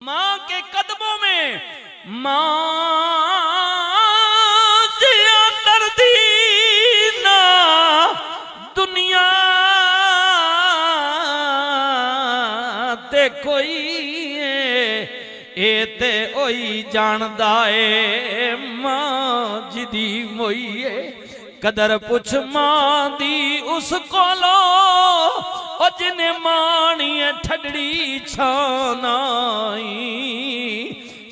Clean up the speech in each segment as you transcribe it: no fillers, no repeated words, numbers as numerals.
माँ के कदमों में माँ जिया दर्दी ना दुनिया ते कोई ए ते ओई जानदा ए माँ जिदी मोईए कदर पुछ मां दी उस कोलो ओ जिने माणिए ठडड़ी छानाई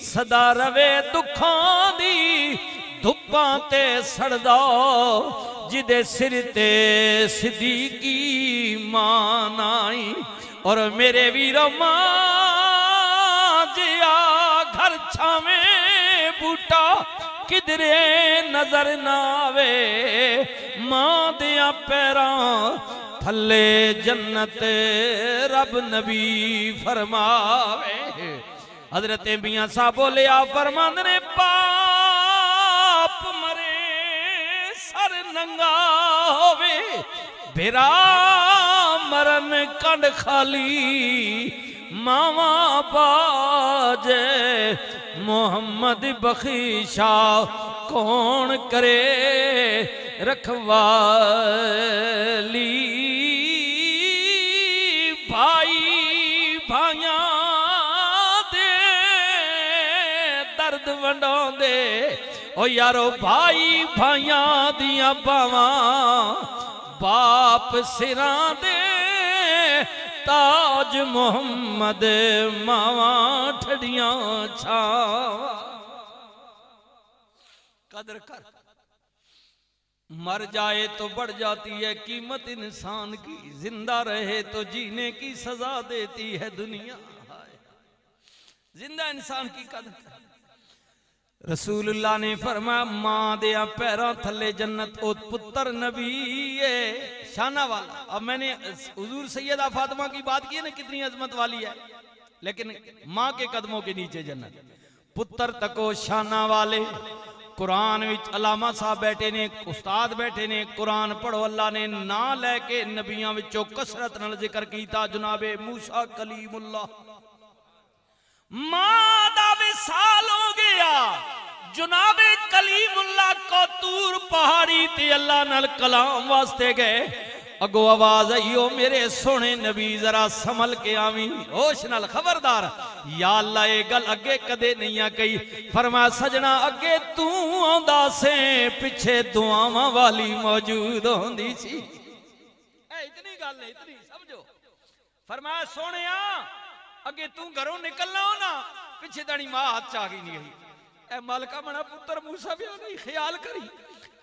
सदा रवे दुखां दी धुप्पां ते सड़दा जिदे सिर ते सिद्दीकी मां नाई। और मेरे वीरो मां जिया घर छावे बूटा किधरे नजर नावे मां दिया पैरां थले जन्नत रब नबी फरमावे। हजरत मियां साहब बोले आ फरमांदे ने पाप मरे सर नंगा होवे भेरा मरन कंड खाली मावा बाजे मोहम्मद बख्शा कौन करे रखवाली। भाई भाइयां दे दर्द वंडांदे ओ यारो भाई भाइयां दियां बावां बाप सिरां दे ताज मोहम्मद मावा ठड़ियां छावा। कदर कर मर जाए तो बढ़ जाती है कीमत इंसान की जिंदा रहे तो जीने की सजा देती है दुनिया। जिंदा इंसान की कदर कर। रसूलुल्लाह ने फरमाया मां दे पैरों थले जन्नत ओ पुत्र नबी है शाना वाला। अब मैंने हुजूर सैयदा फातिमा की बात की है ना कितनी अजमत वाली है, लेकिन मां के कदमों के नीचे जन्नत। पुत्र तको शाना वाले कुरान विच अलामा साहब बैठे ने उस्ताद बैठे ने कुरान पढ़ो अल्लाह ने ना लैके नबियां विचों कसरत नाल जिक्र कीता जनाबे मूसा कलीमुल्लाह मां दा विसाल हो गया जनाबे कलीमुल्लाह को तूर पहाड़ी ते अल्लाह नाल कलाम वास्ते गए। अगो आवाज आई ओ मेरे सोने नबी जरा संभल के आवी होश नाल खबरदार या अल्लाह ए गल अगे कदे नहीं आ कही। फरमाया सजना अगे तू आंदा से पिछे दुआवां वाली मौजूद होंदी सी। इतनी गल है इतनी समझो। फरमाया सोनिया अगे तू घरों निकलना हो ना पिछे तानी मां हाथ चा गई नहीं ए मालका मना पुत्र मूसा भी नहीं ख्याल करी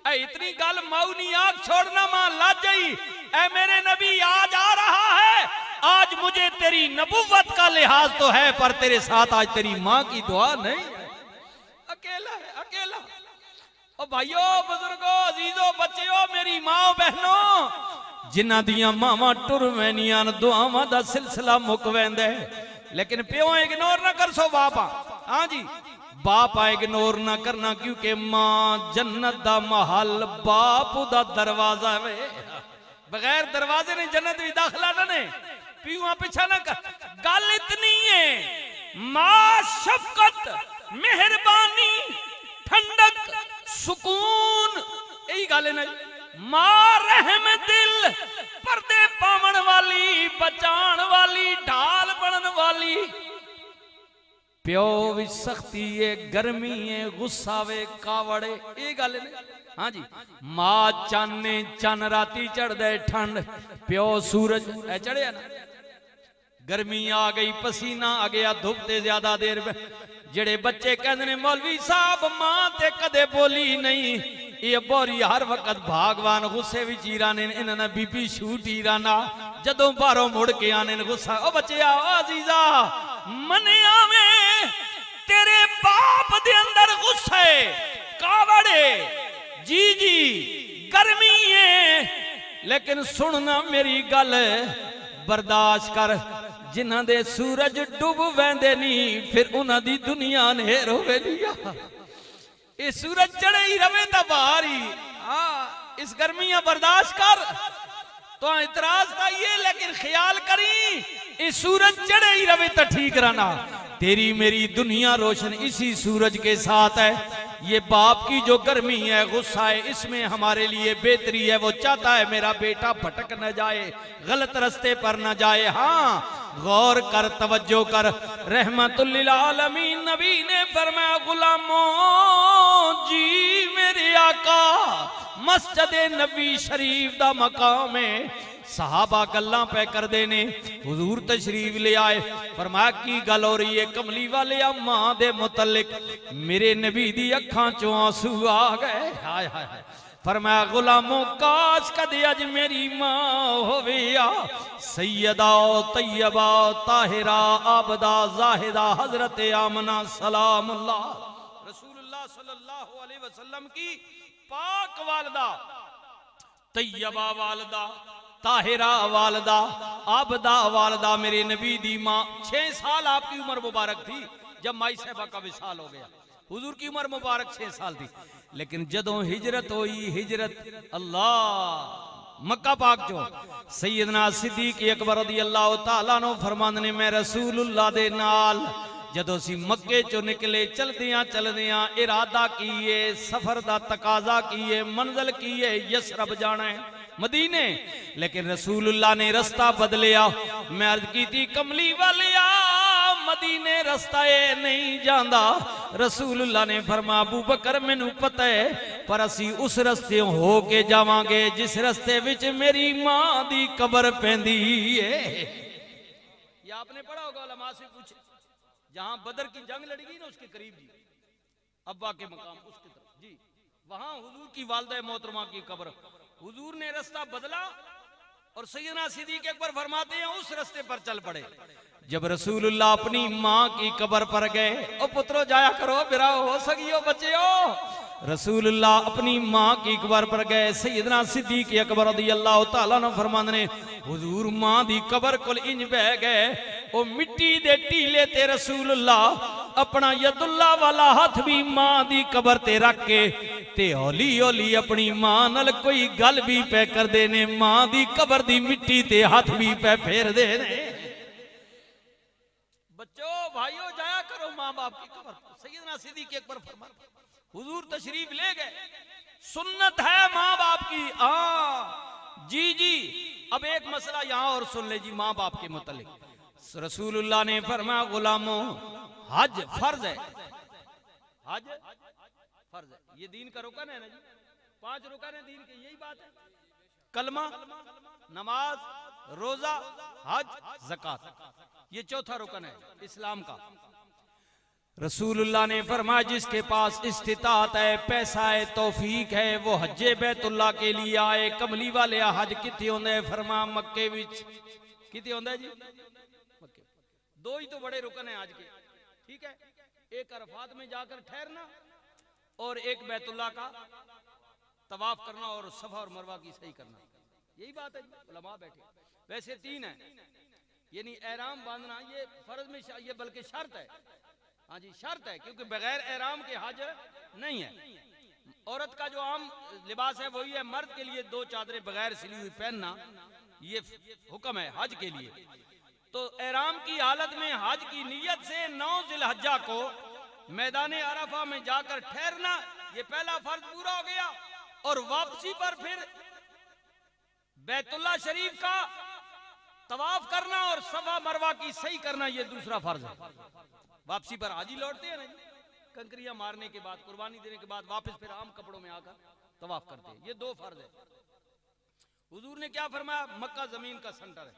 इतनी गल माऊ नहीं आग छोड़ना मां लाज गई। ऐ मेरे नबी आज आ रहा है आज मुझे तेरी नबुव्वत का लिहाज तो है पर तेरे साथ आज तेरी मां की दुआ नहीं है। अकेला है अकेला। ओ भाइयों बुजुर्गों अजीजों बच्चों मेरी माओ बहनों जिन्हां दियां मावां टुर वैनियां दुआवां दा सिलसिला मुक वैंदा है लेकिन प्यो इग्नोर ना कर सो बापा। हाँ जी बाप इग्नोर ना करना क्योंकि मां जन्नत दा महल बाप दा दरवाजा है। बगैर दरवाजे ने जन्नत भी दाखला ने पीवा पीछा ना कर। गल इतनी है मां शफकत मेहरबानी ठंडक सुकून यही गल है ना। मां रहम दिल पर्दे पावन वाली बचान वाली ढाल बनन वाली। प्यो भी सख्ती है गर्मी है गुस्सा वे कावड़े ये गल है। हाँ जी मां चाने चन राती चढ़ दे ठंड प्यो सूरज चढ़िया ना गर्मी आ गई पसीना आ गया धुप ते ज्यादा देर जेड़े बच्चे कहते ने मौलवी साहब मां ते कदे बोली नहीं ये बोरी हर वक्त भागवान गुस्से विच ही रहने इन्हां बीपी शूट ही रहना जदों बाहरों मुड़ के आने गुस्सा। ओ बच्चे आओ अजीजा मने आवे तेरे बाप दे अंदर गुस्से कावड़े जी जी गर्मी है लेकिन सुनना मेरी गल बर्दाश्त कर। जिन्हां दे सूरज डूब वैंदे नहीं फिर उन्हां दी दुनिया नेर होवे नहीं। ये सूरज चढ़े ही रवे तो बाहर ही इस गर्मियां बर्दाश्त कर तो इतराज का ये लेकिन ख्याल करी इस सूरज चढ़े ही रवे तो ठीक रहना तेरी मेरी दुनिया रोशन इसी सूरज के साथ है। ये बाप की जो गर्मी है, गुस्सा है, इसमें हमारे लिए बेहतरी है। वो चाहता है मेरा बेटा भटक न जाए, गलत रास्ते पर न जाए। हाँ, गौर कर, तवज्जो कर। रहमतुल लिल आलमीन नबी ने फरमाया, गुलामों जी मेरे आका मस्जिद नबी शरीफ दा मकाम है। सहाबा गल्लां पे कर देने, हुजूर तशरीफ ले आए। फरमाया की गल हो रही है? कमली वाले मां दे मुतल्लिक मेरे नबी दी अखां चों आंसू आ गए। हाय हाय हाय। फरमाया गुलामों काश कदे अज मेरी मां होवे या सैयदा तैयबा ताहिरा आबदा जाहिदा हजरत आमना सलामुल्लाह रसूलुल्लाह सल्लल्लाहु अलैहि वसल्लम की पाक वालदा, तैयबा वालदा, ताहिरा वालदा, आबदा वालदा, मेरे नबी दी मां। 6 साल आपकी उम्र मुबारक थी जब माई साहबा का विसाल हो गया। हुजूर की उम्र मुबारक 6 साल थी। लेकिन जदों हिजरत हुई, हिजरत अल्लाह मक्का पाक चो सैयदना सिद्दीक अकबर रज़ी अल्लाह तआला अन्हु फरमांदे ने, मैं रसूलुल्लाह दे नाल जदों सी मक्के चो निकले, चलदियां चलदियां इरादा कीए, सफर दा तकाजा कीए, मंजिल कीए यसरब जाना है, मदीने। लेकिन रसूलुल्लाह ने रास्ता बदलिया। मैं अर्ज की थी कमली वालिया मदीने रास्ता ये नहीं जांदा। रसूलुल्लाह ने फरमाया अबू बकर मैनू पता है, पर असी उस रास्ते हो के जावांगे जिस रास्ते विच मेरी मां दी कब्र पैंदी है। ये आपने पढ़ा होगा, उलमा से पूछे, जहां बदर की जंग लड़ी गई ना उसके करीब जी, अब्बा के मकाम उसकी तरफ जी, वहां हुजूर की वालदा मोहतरमा की कब्र। हुजूर ने रास्ता बदला और सैयदना सिद्दीक अकबर फरमाते हैं उस रास्ते पर चल पड़े। जब रसूलुल्लाह अपनी मां की कब्र पर गए, ओ पुत्रो जाया करो, बिरा हो सकियो बच्चियो। रसूलुल्लाह अपनी मां की कब्र पर गए। सैयदना सिद्दीक अकबर रज़ी अल्लाह तआला अन्हु फरमांदे ने, हुजूर मां दी कब्र कोल इंज बह गए, ओ मिट्टी दे टीले ते रसूलुल्लाह अपना यदुल्ला वाला हाथ भी मां दी कब्र ते रख के ते हौली हौली अपनी मां नाल कोई गल भी पे कर देने, मां दी कब्र दी मिट्टी ते हाथ भी पे फेर देने। बच्चों भाइयों जाया करो मां बाप की कब्र। सैयदना सिद्दीक अकबर फरमाते हुजूर तशरीफ ले गए, सुन्नत है मां बाप की। जी जी। अब एक मसला यहां और सुन ले जी, मां बाप के मुतालिक रसूलुल्लाह ने फरमाया गुलामों हज फर्ज है, हज फर्ज है। ये दीन का रुकन है ना जी, 5 रुकन है दीन के, यही बात है। कलमा, नमाज, रोजा, हज, ज़कात, ये चौथा रुकन है इस्लाम का। रसूलुल्लाह ने फरमाया जिसके पास इस्तिताअत है, पैसा है, तौफीक है, वो हज्जे बैतुल्लाह के लिए आए। कमली वाले हज किथे होंदा है? फरमाया मक्के विच। किथे होंदा है जी? मक्के। 2 ही तो बड़े रुकन है आज के, ठीक है, एक अरफात में जाकर ठहरना और एक बैतुल्लाह का तवाफ करना और सफा और मरवा की सही करना। यही बात है जी, उलमा बैठे। वैसे 3 है, यानी एहराम बांधना ये फर्ज में, ये बल्कि शर्त है। हाँ जी शर्त है, क्योंकि बगैर एहराम के हज नहीं है। औरत का जो आम लिबास है वही है, मर्द के लिए 2 चादरें बगैर सिली हुई पहनना ये हुक्म है हज के लिए। तो एहराम की हालत में हज की नीयत से 9 ज़िलहज्जा को मैदान अरफा में जाकर ठहरना, ये पहला फर्ज पूरा हो गया। और वापसी पर फिर बैतुल्लाह शरीफ का तवाफ करना और सफा मरवा की सही करना, ये दूसरा फर्ज है। वापसी पर हाजी लौटते हैं ना जी, कंकरियां मारने के बाद, कुर्बानी देने के बाद वापस फिर आम कपड़ों में आकर तवाफ करते हैं। ये 2 फर्ज है। हुजूर ने क्या फरमाया? मक्का जमीन का सेंटर है,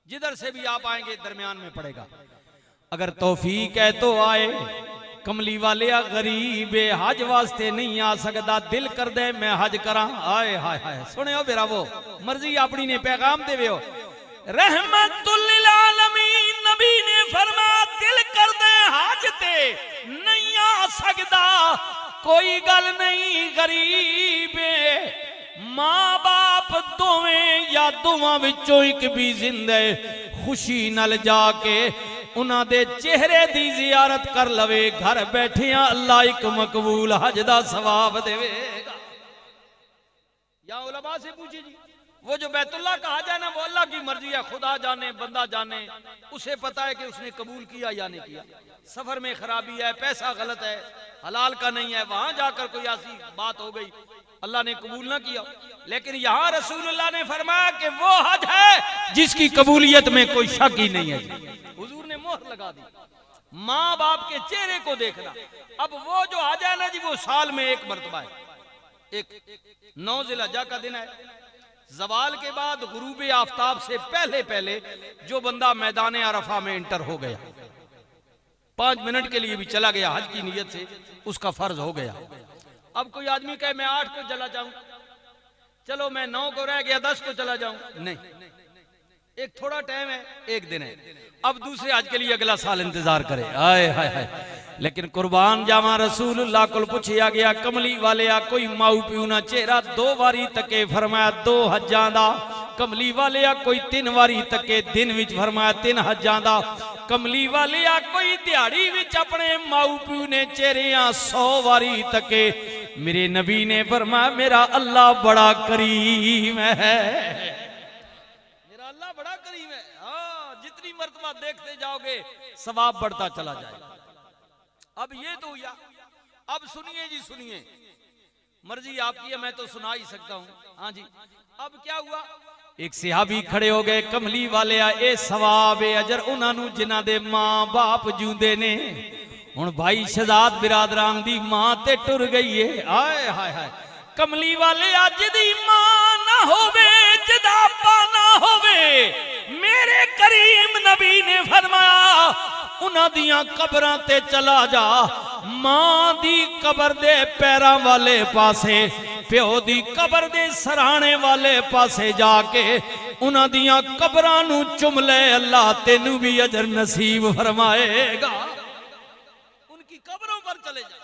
जिधर से भी आप आएंगे दरमियान में पड़ेगा। अगर तौफीक है तो आए। कमली वाले गरीब हज वास्ते नहीं आ सकता, दिल कर दे मैं हज करा। हाय हाय हाय, सुने हो मेरा वो मर्जी अपनी ने पैगाम देवे हो। रहमतुल लिल आलमीन नबी ने फरमाया दिल कर दे हज ते नहीं आ सकता, कोई गल नहीं। गरीब मां बाप दोवें या दोवां विचों एक भी जिंदा खुशी नाल जाके उन्हां दे चेहरे दी जियारत कर लवे, घर बैठिया अल्लाह एक मकबूल हज दा सवाब देवेगा। या उलमा से पूछे जी, वो जो बैतुल्लाह का हज है ना, वो अल्लाह की मर्जी है, खुदा जाने बंदा जाने, उसे पता है कि उसने कबूल किया या नहीं किया। सफर में खराबी है, पैसा गलत है, हलाल का नहीं है, वहां जाकर कोई ऐसी बात हो गई, अल्लाह ने कबूल ना किया। लेकिन यहां रसूलुल्लाह ने फरमाया कि वो हज है जिसकी कबूलियत में कोई शक ही नहीं है। हुजूर ने मोहर लगा दी, माँ बाप के चेहरे को देखना। अब वो जो हज है ना जी, वो साल में एक मरतबा है, एक 9 ज़िलहज्जा का दिन है, जवाल के बाद गुरूब आफ्ताब से पहले पहले जो बंदा मैदान अरफा में इंटर हो गया, 5 मिनट के लिए भी चला गया हज की नीयत से, उसका फर्ज हो गया। अब कोई आदमी कहे मैं 8 को चला जाऊं, चलो मैं 9 को रह गया 10 को चला जाऊं, नहीं, एक थोड़ा टाइम है, एक दिन है, अब दूसरे हज के लिए अगला साल इंतजार करे। आए हाय हाय। लेकिन कुर्बान जावा रसूलुल्लाह को पूछिया गया, कमली वाले आ कोई माऊ प्यू ना चेहरा 2 बारी तके, फरमाया 2 हज्जां दा। कमली वाले आ कोई 3 बारी तके, दिन विच फरमाया 3 हज्जां दा। कमली वाले आ कोई दिहाड़ी विच अपने माऊ प्यू ने चेहरिया 100 बारी तके। मेरे नबी ने फरमाया मेरा अल्लाह बड़ा करीम है, मेरा अल्लाह बड़ा करीम है। हाँ, जितनी मर्तबा देखते जाओगे सवाब बढ़ता चला जाएगा। अब ये तो हुआ, अब सुनिए जी सुनिए, मर्जी आपकी है, मैं तो सुना ही सकता हूं। हाँ जी, अब क्या हुआ, एक सहाबी खड़े हो गए, कमली वाले आ ए सवाब ए अजर उन्होंने जिन्हां दे मां बाप जूंदे ने। हुण भाई शहजाद बिरादरान दी मां ते टुर गई है, आए हाय हाय। कमली वाले अज दी मां ना होवे, जिदा आपा ना होवे, मेरे करीम नबी ने फरमाया उन्हां दियां कबरां ते चला जा, मां दी कबर दे पैरां वाले पासे, प्यो दी कबर दे सराणे वाले पासे जाके उन्हां दियां कबरां नू चुम ले, अल्लाह तेनू भी अजर नसीब फरमाएगा। उनकी कब्रों पर चले जा,